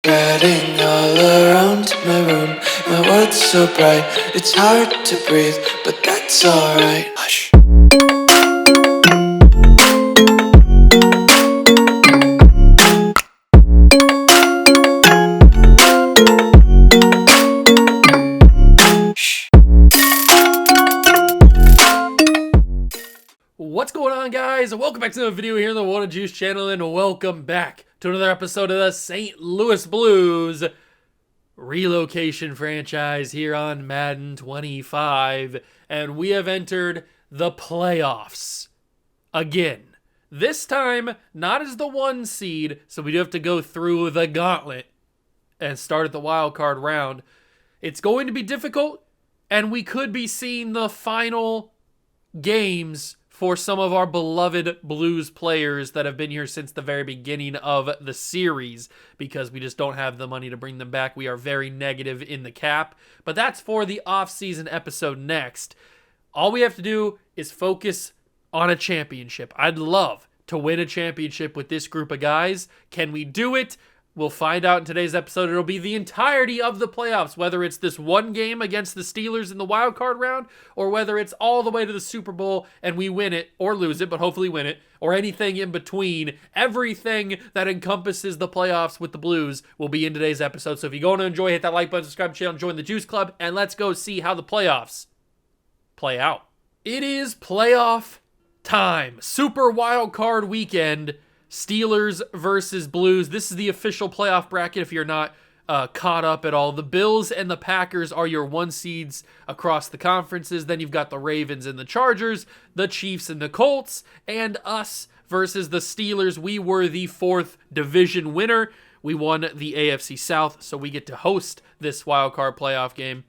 Getting all around my room, my world's so bright, it's hard to breathe, but that's alright. Hush. What's going on, guys? Welcome back to another video here on the Water Juice channel, and welcome back to another episode of the St. Louis Blues Relocation franchise here on Madden 25, and we have entered the playoffs again. This time, not as the 1 seed, so we do have to go through the gauntlet and start at the wild card round. It's going to be difficult, and we could be seeing the final games for some of our beloved Blues players that have been here since the very beginning of the series, because we just don't have the money to bring them back. We are very negative in the cap, but that's for the off-season episode next. All we have to do is focus on a championship. I'd love to win a championship with this group of guys. Can we do it? We'll find out in today's episode. It'll be the entirety of the playoffs, whether it's this one game against the Steelers in the wild card round, or whether it's all the way to the Super Bowl and we win it, or lose it, but hopefully win it, or anything in between. Everything that encompasses the playoffs with the Blues will be in today's episode. So if you're going to enjoy, hit that like button, subscribe to the channel, join the Juice Club, and let's go see how the playoffs play out. It is playoff time. Super wild card weekend. Steelers versus Blues. This is the official playoff bracket if you're not caught up at all. The Bills and the Packers are your 1 seeds across the conferences. Then you've got the Ravens and the Chargers, the Chiefs and the Colts, and us versus the Steelers. We were the 4th division winner. We won the AFC South, so we get to host this wild card playoff game.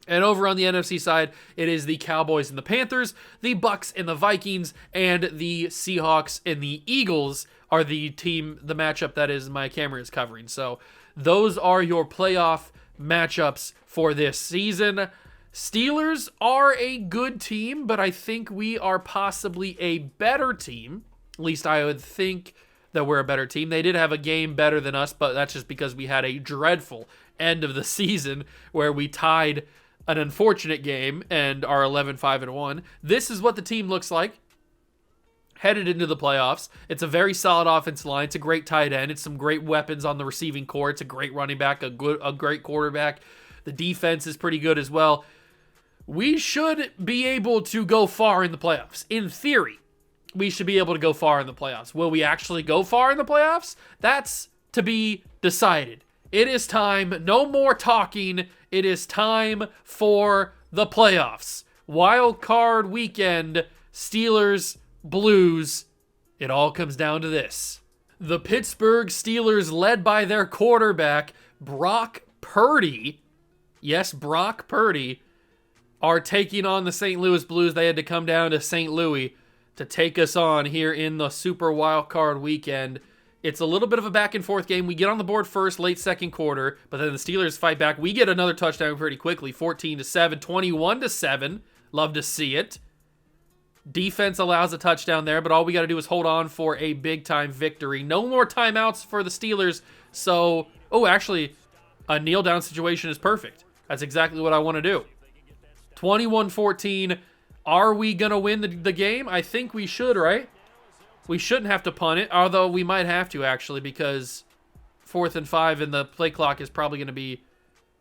And over on the NFC side, it is the Cowboys and the Panthers, the Bucks and the Vikings, and the Seahawks and the Eagles are the matchup that is my camera is covering. So those are your playoff matchups for this season. Steelers are a good team, but I think we are possibly a better team. At least I would think that we're a better team. They did have a game better than us, but that's just because we had a dreadful end of the season where we tied an unfortunate game and are 11-5-1. This is what the team looks like headed into the playoffs. It's a very solid offensive line. It's a great tight end. It's some great weapons on the receiving core. It's a great running back, a great quarterback. The defense is pretty good as well. We should be able to go far in the playoffs. In theory, we should be able to go far in the playoffs. Will we actually go far in the playoffs? That's to be decided. It is time. No more talking. It is time for the playoffs. Wild card weekend, Steelers, Blues. It all comes down to this. The Pittsburgh Steelers, led by their quarterback, Brock Purdy. Yes, Brock Purdy, are taking on the St. Louis Blues. They had to come down to St. Louis to take us on here in the Super Wild Card weekend. It's a little bit of a back-and-forth game. We get on the board first, late second quarter, but then the Steelers fight back. We get another touchdown pretty quickly, 14-7, 21-7. Love to see it. Defense allows a touchdown there, but all we got to do is hold on for a big-time victory. No more timeouts for the Steelers, so... Oh, actually, a kneel-down situation is perfect. That's exactly what I want to do. 21-14. Are we going to win the game? I think we should, right? We shouldn't have to punt it, although we might have to, actually, because 4th and 5 and the play clock is probably going to be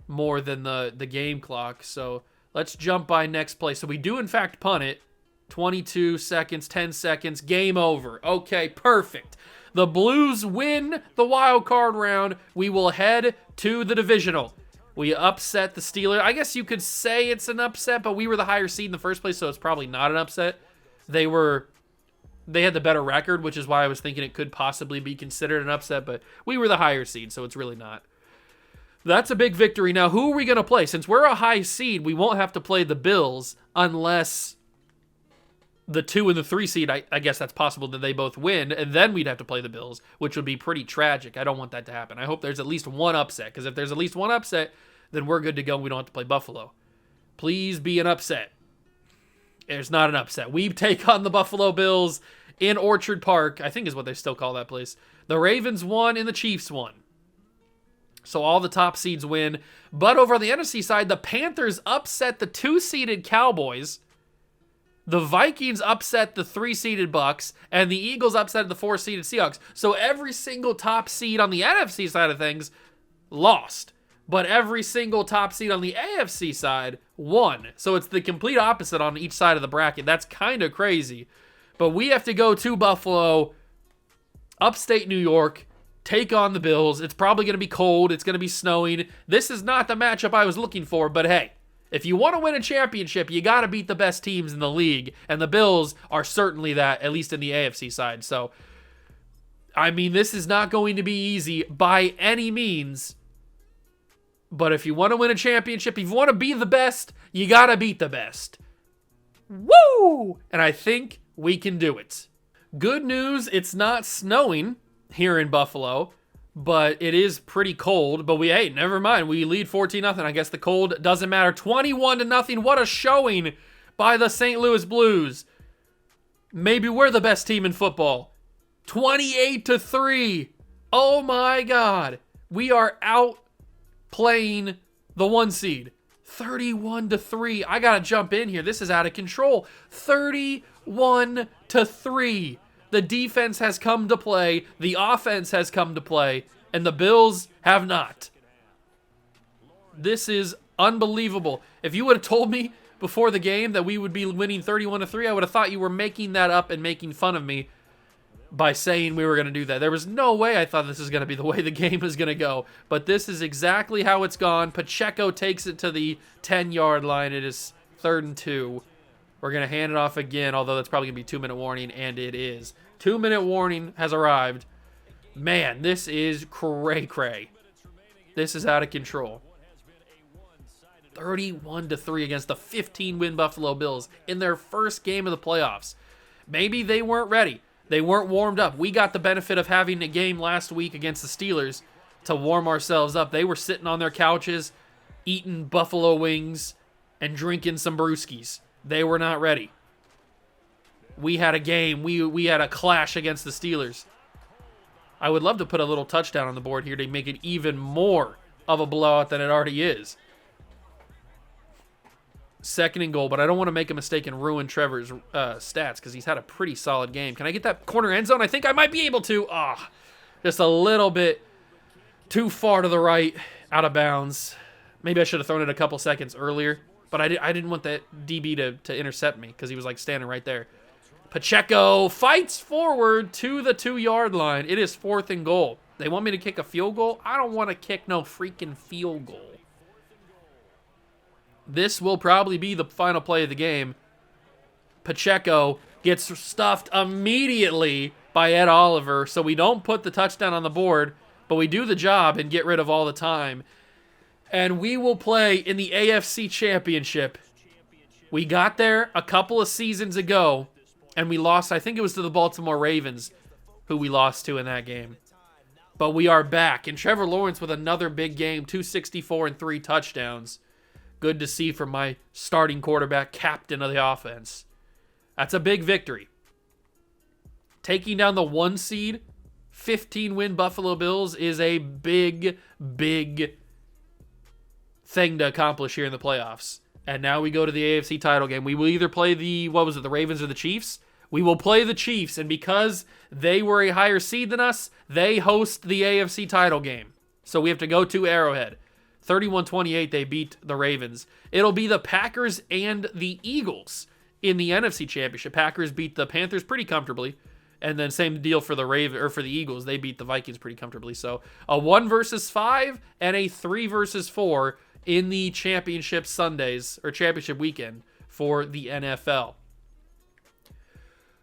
more than the game clock. So let's jump by next play. So we do, in fact, punt it. 22 seconds, 10 seconds, game over. Okay, perfect. The Blues win the wild card round. We will head to the divisional. We upset the Steelers. I guess you could say it's an upset, but we were the higher seed in the first place, so it's probably not an upset. They had the better record, which is why I was thinking it could possibly be considered an upset, but we were the higher seed, so it's really not. That's a big victory. Now, who are we going to play? Since we're a high seed, we won't have to play the Bills unless the 2 and the 3 seed, I guess that's possible that they both win, and then we'd have to play the Bills, which would be pretty tragic. I don't want that to happen. I hope there's at least one upset, because if there's at least one upset, then we're good to go and we don't have to play Buffalo. Please be an upset. There's not an upset. We take on the Buffalo Bills in Orchard Park, I think is what they still call that place. The Ravens won and the Chiefs won. So all the top seeds win. But over on the NFC side, the Panthers upset the 2-seeded Cowboys. The Vikings upset the 3-seeded Bucks, and the Eagles upset the 4-seeded Seahawks. So every single top seed on the NFC side of things lost. But every single top seed on the AFC side won. So it's the complete opposite on each side of the bracket. That's kind of crazy. But we have to go to Buffalo, upstate New York, take on the Bills. It's probably going to be cold. It's going to be snowing. This is not the matchup I was looking for, but hey, if you want to win a championship, you got to beat the best teams in the league, and the Bills are certainly that, at least in the AFC side. So, I mean, this is not going to be easy by any means, but if you want to win a championship, if you want to be the best, you got to beat the best. Woo! And I think we can do it. Good news, it's not snowing here in Buffalo, but it is pretty cold. But hey, never mind. We lead 14-0. I guess the cold doesn't matter. 21-0. What a showing by the St. Louis Blues. Maybe we're the best team in football. 28-3. Oh my God. We are out playing the 1 seed. 31-3. I gotta jump in here. This is out of control. 31-3. The defense has come to play. The offense has come to play. And the Bills have not. This is unbelievable. If you would have told me before the game that we would be winning 31-3, I would have thought you were making that up and making fun of me by saying we were going to do that. There was no way I thought this was going to be the way the game was going to go. But this is exactly how it's gone. Pacheco takes it to the 10-yard line. It is 3rd and 2. We're going to hand it off again, although that's probably going to be 2-minute warning, and it is. 2-minute warning has arrived. Man, this is cray-cray. This is out of control. 31-3 against the 15-win Buffalo Bills in their first game of the playoffs. Maybe they weren't ready. They weren't warmed up. We got the benefit of having a game last week against the Steelers to warm ourselves up. They were sitting on their couches, eating buffalo wings, and drinking some brewskis. They were not ready. We had a game. We had a clash against the Steelers. I would love to put a little touchdown on the board here to make it even more of a blowout than it already is. 2nd and goal, but I don't want to make a mistake and ruin Trevor's stats because he's had a pretty solid game. Can I get that corner end zone? I think I might be able to. Just a little bit too far to the right, out of bounds. Maybe I should have thrown it a couple seconds earlier, but I didn't want that DB to intercept me because he was like standing right there. Pacheco fights forward to the 2-yard line. It is 4th and goal. They want me to kick a field goal? I don't want to kick no freaking field goal. This will probably be the final play of the game. Pacheco gets stuffed immediately by Ed Oliver, so we don't put the touchdown on the board, but we do the job and get rid of all the time. And we will play in the AFC Championship. We got there a couple of seasons ago, and we lost, I think it was to the Baltimore Ravens, who we lost to in that game. But we are back, and Trevor Lawrence with another big game, 264 and 3 touchdowns. Good to see from my starting quarterback, captain of the offense. That's a big victory. Taking down the 1 seed, 15-win Buffalo Bills is a big, big thing to accomplish here in the playoffs. And now we go to the AFC title game. We will either play the Ravens or the Chiefs? We will play the Chiefs, and because they were a higher seed than us, they host the AFC title game. So we have to go to Arrowhead. 31-28, they beat the Ravens. It'll be the Packers and the Eagles in the NFC Championship. Packers beat the Panthers pretty comfortably, and then same deal for the Eagles. They beat the Vikings pretty comfortably. So a 1 versus 5 and a 3 versus 4 in the championship Sundays or championship weekend for the NFL.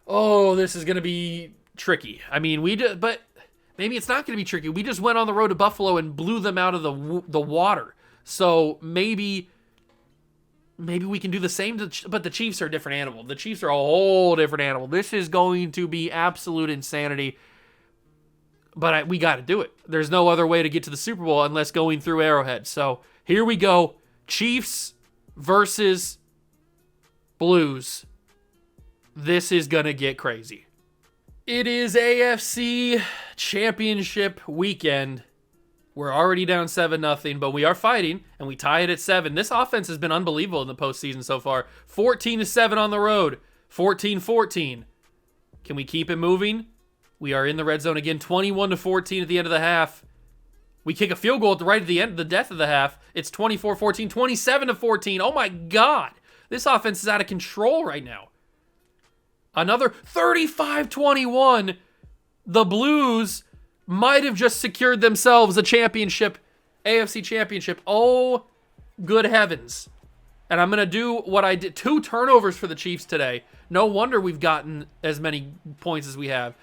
Oh, this is going to be tricky. I mean, but maybe it's not going to be tricky. We just went on the road to Buffalo and blew them out of the water. So maybe we can do the same. But the Chiefs are a different animal. The Chiefs are a whole different animal. This is going to be absolute insanity. But we got to do it. There's no other way to get to the Super Bowl unless going through Arrowhead. So here we go. Chiefs versus Blues. This is going to get crazy. It is AFC Championship weekend. We're already down 7-0, but we are fighting, and we tie it at 7. This offense has been unbelievable in the postseason so far. 14-7 on the road. 14-14. Can we keep it moving? We are in the red zone again. 21-14 at the end of the half. We kick a field goal right at the end, the death of the half. It's 24-14, 27-14. Oh my God. This offense is out of control right now. Another 35-21. The Blues might have just secured themselves a championship, AFC championship. Oh, good heavens. And I'm going to do what I did. 2 turnovers for the Chiefs today. No wonder we've gotten as many points as we have.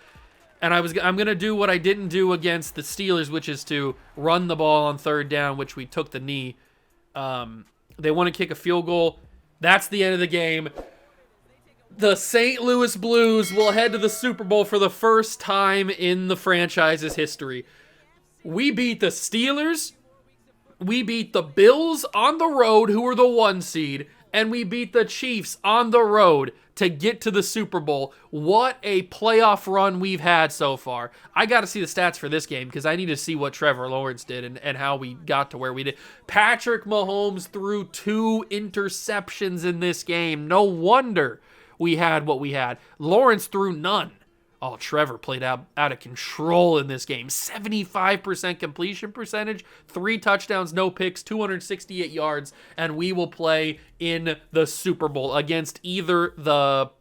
And I'm going to do what I didn't do against the Steelers, which is to run the ball on 3rd down, which we took the knee. They want to kick a field goal. That's the end of the game. The St. Louis Blues will head to the Super Bowl for the first time in the franchise's history. We beat the Steelers. We beat the Bills on the road, who were the 1 seed. And we beat the Chiefs on the road to get to the Super Bowl. What a playoff run we've had so far. I got to see the stats for this game because I need to see what Trevor Lawrence did and how we got to where we did. Patrick Mahomes threw 2 interceptions in this game. No wonder we had what we had. Lawrence threw none. Oh, Trevor played out of control in this game. 75% completion percentage, 3 touchdowns, no picks, 268 yards, and we will play in the Super Bowl against either the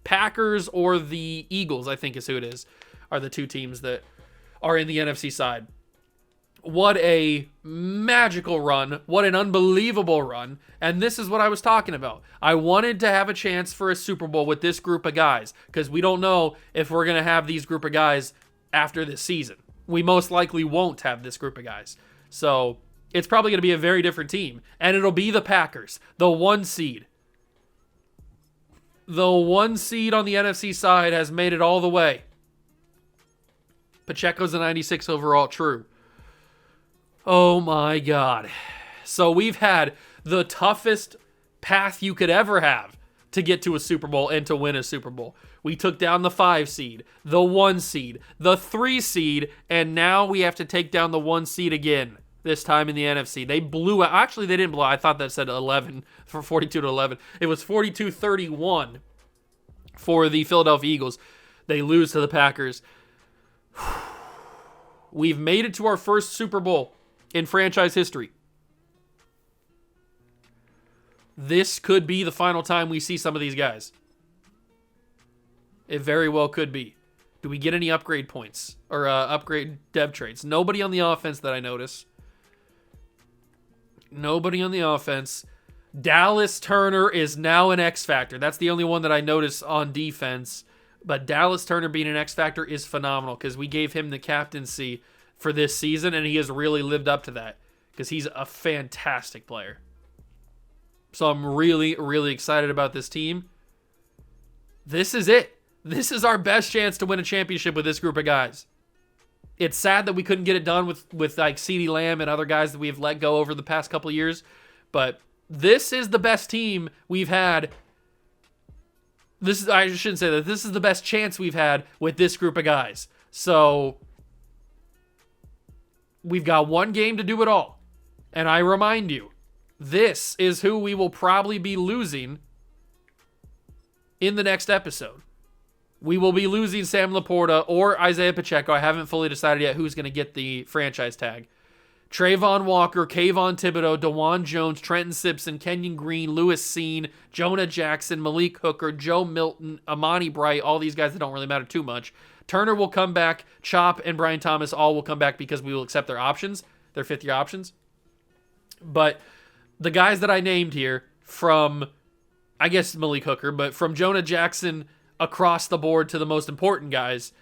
Packers or the Eagles, I think is who it is, are the 2 teams that are in the NFC side. What a magical run. What an unbelievable run. And this is what I was talking about. I wanted to have a chance for a Super Bowl with this group of guys because we don't know if we're going to have these group of guys after this season. We most likely won't have this group of guys. So it's probably going to be a very different team. And it'll be the Packers, the 1 seed. The 1 seed on the NFC side has made it all the way. Pacheco's a 96 overall, true. Oh my God. So we've had the toughest path you could ever have to get to a Super Bowl and to win a Super Bowl. We took down the 5 seed, the 1 seed, the 3 seed, and now we have to take down the 1 seed again, this time in the NFC. They blew out. Actually, they didn't blow out. I thought that said 11 for 42-11. It was 42-31 for the Philadelphia Eagles. They lose to the Packers. We've made it to our first Super Bowl in franchise history. This could be the final time we see some of these guys. It very well could be. Do we get any upgrade points or upgrade dev traits? Nobody on the offense that I notice. Nobody on the offense. Dallas Turner is now an X Factor. That's the only one that I notice on defense. But Dallas Turner being an X Factor is phenomenal because we gave him the captaincy for this season, and he has really lived up to that because he's a fantastic player. So I'm really, really excited about this team. This is it. This is our best chance to win a championship with this group of guys. It's sad that we couldn't get it done with like CeeDee Lamb and other guys that we've let go over the past couple of years, but this is the best team we've had. I shouldn't say that. This is the best chance we've had with this group of guys. So we've got 1 game to do it all. And I remind you, this is who we will probably be losing in the next episode. We will be losing Sam Laporta or Isaiah Pacheco. I haven't fully decided yet who's going to get the franchise tag. Trayvon Walker, Kayvon Thibodeau, DeJuan Jones, Trenton Simpson, Kenyon Green, Lewis Seen, Jonah Jackson, Malik Hooker, Joe Milton, Amani Bright, all these guys that don't really matter too much. Turner will come back. Chop and Brian Thomas all will come back because we will accept their options, their 5th-year options. But the guys that I named here from, I guess Malik Hooker, but from Jonah Jackson across the board to the most important guys,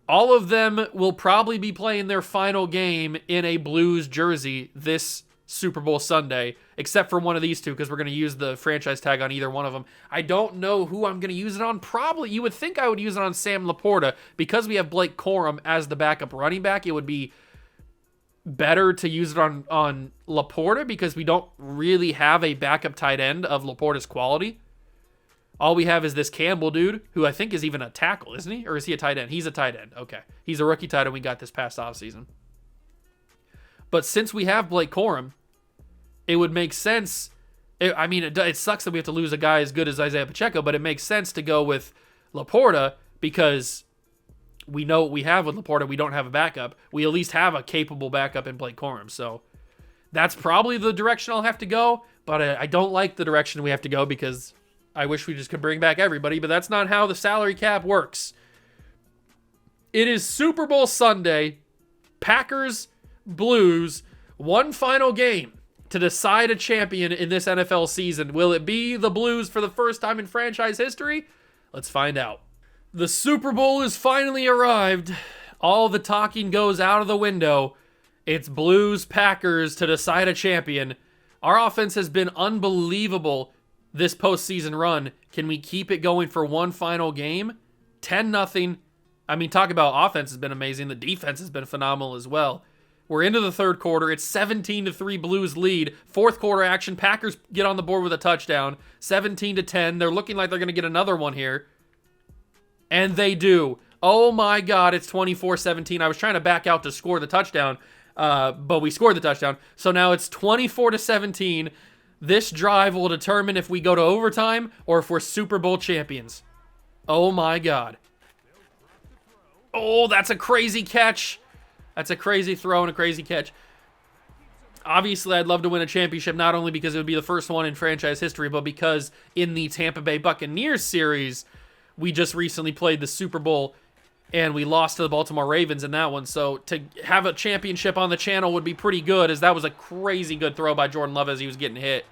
all of them will probably be playing their final game in a Blues jersey this Super Bowl Sunday, except for one of these 2 because we're going to use the franchise tag on either one of them. I don't know who I'm going to use it on. Probably, you would think I would use it on Sam Laporta because we have Blake Corum as the backup running back. It would be better to use it on Laporta because we don't really have a backup tight end of Laporta's quality. All we have is this Campbell dude, who I think is even a tackle, isn't he? Or is he a tight end? He's a tight end. Okay. He's a rookie tight end we got this past offseason. But since we have Blake Corum, it would make sense. It sucks that we have to lose a guy as good as Isaiah Pacheco, but it makes sense to go with Laporta because we know what we have with Laporta. We don't have a backup. We at least have a capable backup in Blake Corum. So that's probably the direction I'll have to go, but I don't like the direction we have to go because I wish we just could bring back everybody, but that's not how the salary cap works. It is Super Bowl Sunday, Packers, Blues, one final game to decide a champion in this NFL season. Will it be the Blues for the first time in franchise history? Let's find out. The Super Bowl has finally arrived. All the talking goes out of the window. It's Blues, Packers to decide a champion. Our offense has been unbelievable this postseason run. Can we keep it going for one final game? 10-0. Talk about offense has been amazing. The defense has been phenomenal as well. We're into the third quarter. It's 17-3 Blues lead. Fourth quarter action. Packers get on the board with a touchdown. 17-10. They're looking like they're going to get another one here. And they do. Oh my God, it's 24-17. I was trying to back out to score the touchdown, but we scored the touchdown. So now it's 24-17. This drive will determine if we go to overtime or if we're Super Bowl champions. Oh my God. Oh, that's a crazy catch. That's a crazy throw and a crazy catch. Obviously, I'd love to win a championship, not only because it would be the first one in franchise history, but because in the Tampa Bay Buccaneers series, we just recently played the Super Bowl and we lost to the Baltimore Ravens in that one. So to have a championship on the channel would be pretty good, as that was a crazy good throw by Jordan Love as he was getting hit.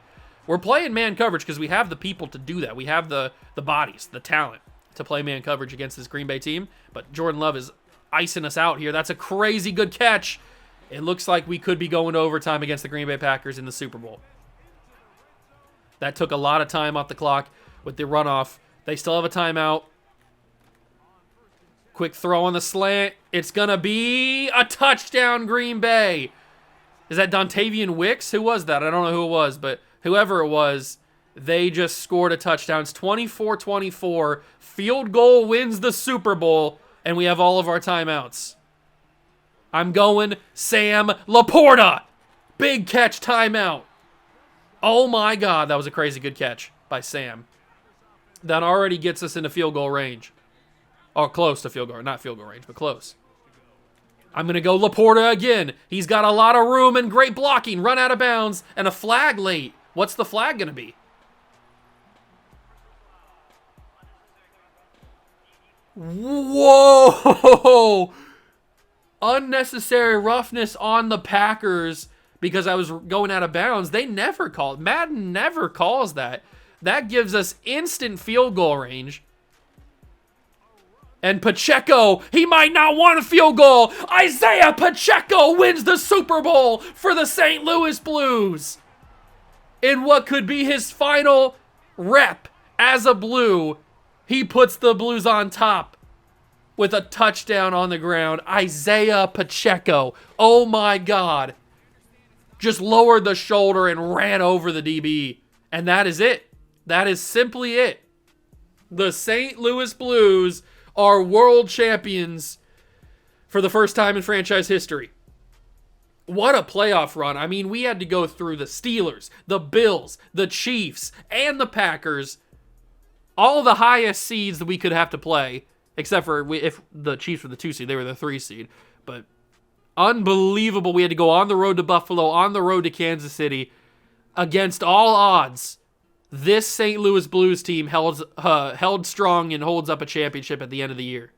We're playing man coverage because we have the people to do that. We have the bodies, the talent to play man coverage against this Green Bay team. But Jordan Love is icing us out here. That's a crazy good catch. It looks like we could be going to overtime against the Green Bay Packers in the Super Bowl. That took a lot of time off the clock with the runoff. They still have a timeout. Quick throw on the slant. It's going to be a touchdown, Green Bay. Is that Dontavian Wicks? Who was that? I don't know who it was, but whoever it was, they just scored a touchdown. It's 24-24. Field goal wins the Super Bowl, and we have all of our timeouts. I'm going Sam Laporta. Big catch, timeout. Oh my God, that was a crazy good catch by Sam. That already gets us into field goal range. Or close to field goal. Not field goal range, but close. I'm going to go Laporta again. He's got a lot of room and great blocking. Run out of bounds and a flag late. What's the flag going to be? Whoa! Unnecessary roughness on the Packers because I was going out of bounds. They never call it. Madden never calls that. That gives us instant field goal range. And Pacheco, he might not want a field goal. Isaiah Pacheco wins the Super Bowl for the St. Louis Blues. In what could be his final rep as a Blue, he puts the Blues on top with a touchdown on the ground. Isaiah Pacheco, oh my God. Just lowered the shoulder and ran over the DB. And that is it. That is simply it. The St. Louis Blues are world champions for the first time in franchise history. What a playoff run. I mean, we had to go through the Steelers, the Bills, the Chiefs, and the Packers. All the highest seeds that we could have to play, except for if the Chiefs were the 2 seed, they were the 3 seed. But unbelievable. We had to go on the road to Buffalo, on the road to Kansas City. Against all odds, this St. Louis Blues team held strong and holds up a championship at the end of the year.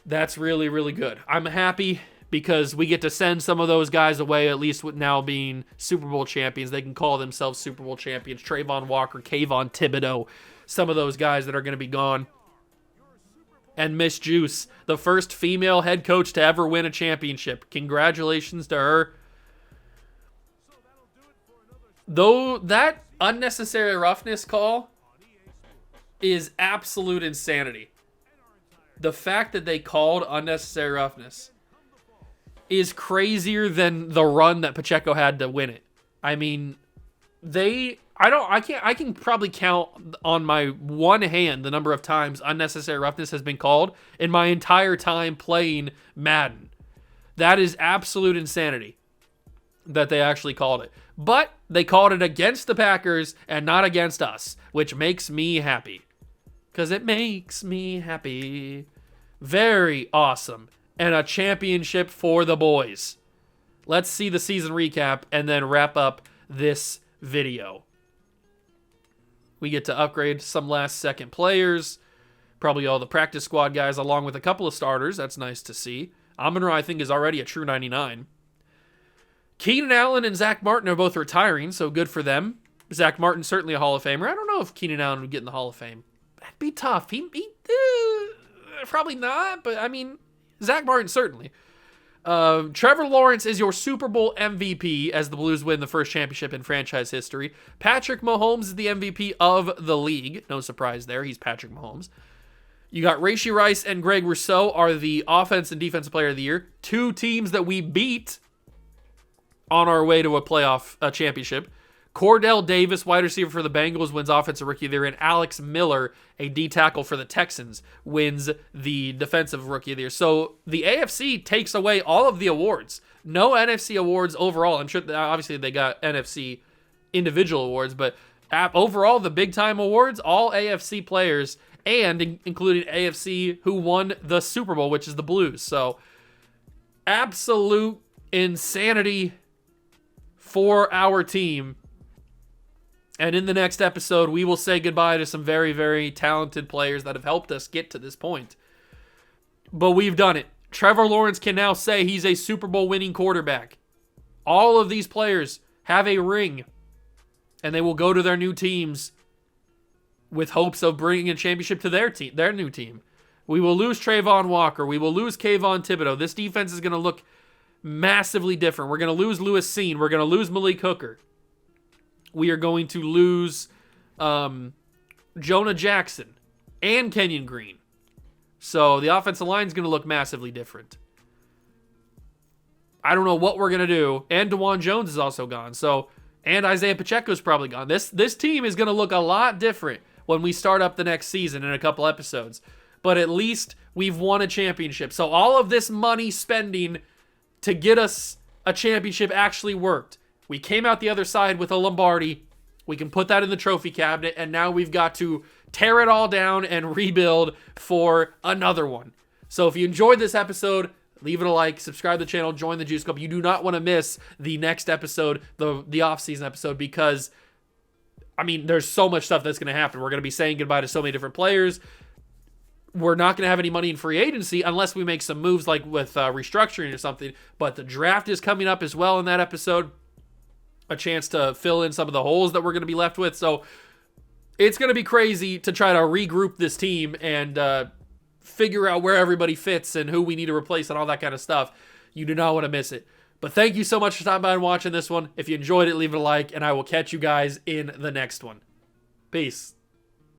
That's really, really good. I'm happy because we get to send some of those guys away, at least with now being Super Bowl champions. They can call themselves Super Bowl champions. Trayvon Walker, Kayvon Thibodeau, some of those guys that are going to be gone. And Miss Juice, the first female head coach to ever win a championship. Congratulations to her. Though that unnecessary roughness call is absolute insanity. The fact that they called unnecessary roughness is crazier than the run that Pacheco had to win it. I mean, I can probably count on my one hand the number of times unnecessary roughness has been called in my entire time playing Madden. That is absolute insanity that they actually called it. But they called it against the Packers and not against us, which makes me happy. Because it makes me happy. Very awesome. And a championship for the boys. Let's see the season recap and then wrap up this video. We get to upgrade some last second players. Probably all the practice squad guys along with a couple of starters. That's nice to see. Amon-Ra, I think, is already a true 99. Keenan Allen and Zach Martin are both retiring, so good for them. Zach Martin, certainly a Hall of Famer. I don't know if Keenan Allen would get in the Hall of Fame. That'd be tough. Probably not, but I mean, Zach Martin, certainly. Trevor Lawrence is your Super Bowl MVP as the Blues win the first championship in franchise history. Patrick Mahomes is the MVP of the league. No surprise there. He's Patrick Mahomes. You got Rashee Rice and Greg Rousseau are the offense and defensive player of the year. Two teams that we beat on our way to a playoff championship. Cordell Davis, wide receiver for the Bengals, wins Offensive Rookie of the Year, and Alex Miller, a D tackle for the Texans, wins the Defensive Rookie of the Year. So the AFC takes away all of the awards. No NFC awards overall. I'm sure, obviously, they got NFC individual awards, but overall, the big-time awards, all AFC players, and including AFC who won the Super Bowl, which is the Blues. So absolute insanity for our team. And in the next episode, we will say goodbye to some very, very talented players that have helped us get to this point. But we've done it. Trevor Lawrence can now say he's a Super Bowl winning quarterback. All of these players have a ring, and they will go to their new teams with hopes of bringing a championship to their team, their new team. We will lose Trayvon Walker. We will lose Kayvon Thibodeau. This defense is going to look massively different. We're going to lose Lewis Seen. We're going to lose Malik Hooker. We are going to lose Jonah Jackson and Kenyon Green. So the offensive line is going to look massively different. I don't know what we're going to do. And DeJuan Jones is also gone. And Isaiah Pacheco is probably gone. This team is going to look a lot different when we start up the next season in a couple episodes. But at least we've won a championship. So all of this money spending to get us a championship actually worked. We came out the other side with a Lombardi. We can put that in the trophy cabinet, and now we've got to tear it all down and rebuild for another one. So if you enjoyed this episode, leave it a like, subscribe to the channel, join the Juice Club. You do not want to miss the next episode, the off-season episode, because, I mean, there's so much stuff that's going to happen. We're going to be saying goodbye to so many different players. We're not going to have any money in free agency unless we make some moves like with restructuring or something. But the draft is coming up as well in that episode. A chance to fill in some of the holes that we're going to be left with. So it's going to be crazy to try to regroup this team and figure out where everybody fits and who we need to replace and all that kind of stuff. You do not want to miss it. But thank you so much for stopping by and watching this one. If you enjoyed it, leave it a like, and I will catch you guys in the next one. Peace.